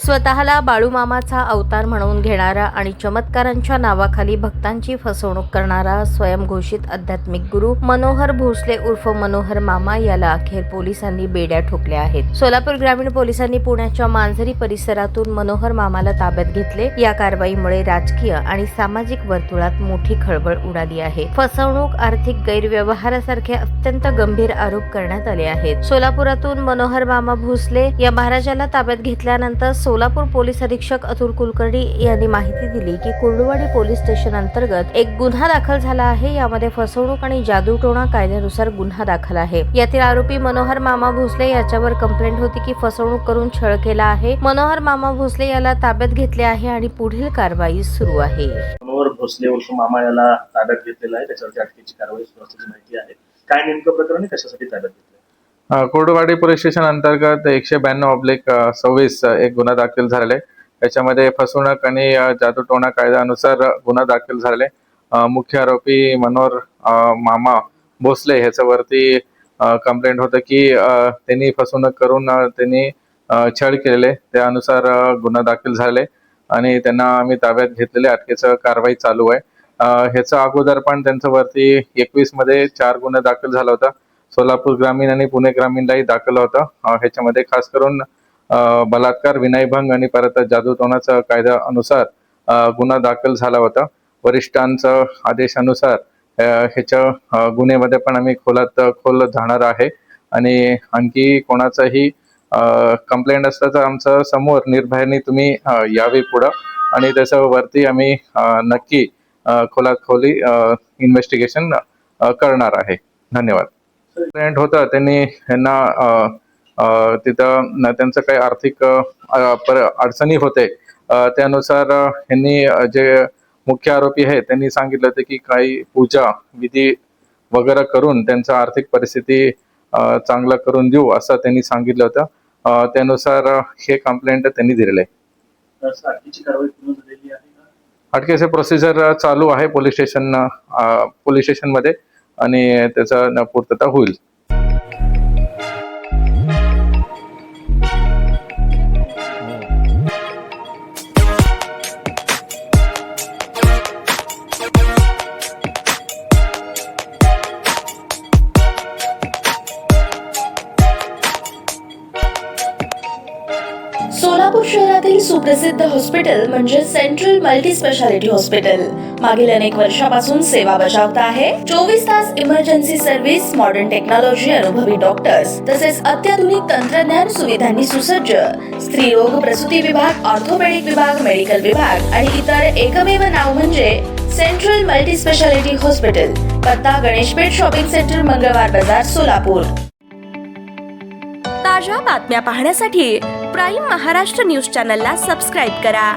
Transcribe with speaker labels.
Speaker 1: स्वतःला बाळूमामाचा अवतार म्हणवून घेणारा आणि चमत्कारांच्या नावाखाली भक्तांची फसवणूक करणारा स्वयंघोषित आध्यात्मिक गुरु मनोहर भोसले उर्फ मनोहर मामा याला अखेर पोलिसांनी बेड्या ठोकल्या आहेत। सोलापूर ग्रामीण पोलिसांनी पुण्याच्या मांजरी परिसरातून मनोहर मामाला ताब्यात घेतले। या कारवाईमुळे राजकीय आणि सामाजिक वर्तुळात मोठी खळबळ उडाली आहे। फसवणूक, आर्थिक गैरव्यवहारासारखे अत्यंत गंभीर आरोप करण्यात आले आहेत। सोलापुरातून मनोहर मामा भोसले या महाराजाला ताब्यात घेतल्यानंतर सोलापूर पोलीस अधीक्षक अतुल कुलकर्णी यांनी माहिती दिली की कुर्डुवाडी पोलीस स्टेशन अंतर्गत एक गुन्हा दाखल झाला आहे। यामध्ये फसवणूक आणि जादूटोणा कायद्यानुसार गुन्हा दाखल आहे। यातील आरोपी मनोहर मामा भोसले याच्यावर कंप्लेंट होती की फसवणूक करून छळ केला आहे। मनोहर मामा भोसले याला ताब्यात घेतले आहे आणि पुढील कारवाई सुरू आहे।
Speaker 2: मनोहर भोसले उर्फ मामा याला ताब्यात घेतलेला आहे। त्याच्यावरती अटकेची कारवाई सुरू असल्याची माहिती आहे। काय नेमकं प्रकरण आहे, कशासाठी ताब्यात घेतलं?
Speaker 3: कुर्डुवाडी पोलीस स्टेशन अंतर्गत 192/26 एक गुन्हा दाखल झालेला आहे। त्याच्यामध्ये फसवणूक आणि जादूटोणा कायद्यानुसार गुन्हा दाखल झालेला आहे। मुख्य आरोपी मनोहर मामा भोसले ह्याच्यावरती कंप्लेंट होतं की त्यांनी फसवणूक करून त्यांनी छळ केलेले, त्यानुसार गुन्हा दाखल झाले आणि त्यांना आम्ही ताब्यात घेतलेले। अटकेची कारवाई चालू आहे। ह्याचा अगोदर पण त्यांच्यावरती 21 मध्ये 4 गुन्हे दाखल झाला होता। सोलापूर ग्रामीण आणि पुणे ग्रामीणलाही दाखल होता। ह्याच्यामध्ये खास करून बलात्कार, विनयभंग आणि परत जादूटोणाचा कायद्यानुसार गुन्हा दाखल झाला होता। वरिष्ठांच्या आदेशानुसार ह्याच्या गुन्ह्यामध्ये पण आम्ही खोल जाणार आहे आणि आणखी कोणाचाही कंप्लेंट असला तर आमच्या समोर निर्भयाने तुम्ही यावे पुढं आणि त्याच्यावरती आम्ही नक्की खोली इन्व्हेस्टिगेशन करणार आहे। धन्यवाद। कंप्लेंट होता त्यांनी यांना तिथं त्यांचं काही आर्थिक अडचणी होते, त्यानुसार यांनी जे मुख्य आरोपी आहे त्यांनी सांगितलं होतं की काही पूजा विधी वगैरे करून त्यांचं आर्थिक परिस्थिती चांगलं करून देऊ असं त्यांनी सांगितलं होतं। त्यानुसार हे कंप्लेंट त्यांनी दिलेलं आहे।
Speaker 2: अटकेची कारवाई पूर्ण झालेली आहे का?
Speaker 3: अटकेचे प्रोसिजर चालू आहे पोलीस स्टेशन मध्ये आणि त्याचा पूर्तता होईल।
Speaker 4: सोलापूर शहरातील सुप्रसिद्ध हॉस्पिटल म्हणजे सेंट्रल मल्टी स्पेशालिटी हॉस्पिटल मागील अनेक वर्षापासून सेवा बजावत आहे। 24 तास इमर्जन्सी सर्व्हिस, मॉडर्न टेक्नॉलॉजी, अनुभवी डॉक्टर्स तसेच अत्याधुनिक तंत्रज्ञान सुविधांनी सुसज्ज स्त्रीरोग प्रसूती विभाग, ऑर्थोपेडिक विभाग, मेडिकल विभाग आणि इतर एकमेव नाव म्हणजे सेंट्रल मल्टी स्पेशालिटी हॉस्पिटल। पत्ता गणेशपेठ शॉपिंग सेंटर, मंगळवार बाजार, सोलापूर।
Speaker 5: ताज्या बातम्या पाहण्यासाठी प्राईम महाराष्ट्र न्यूज चॅनलला सबस्क्राईब करा।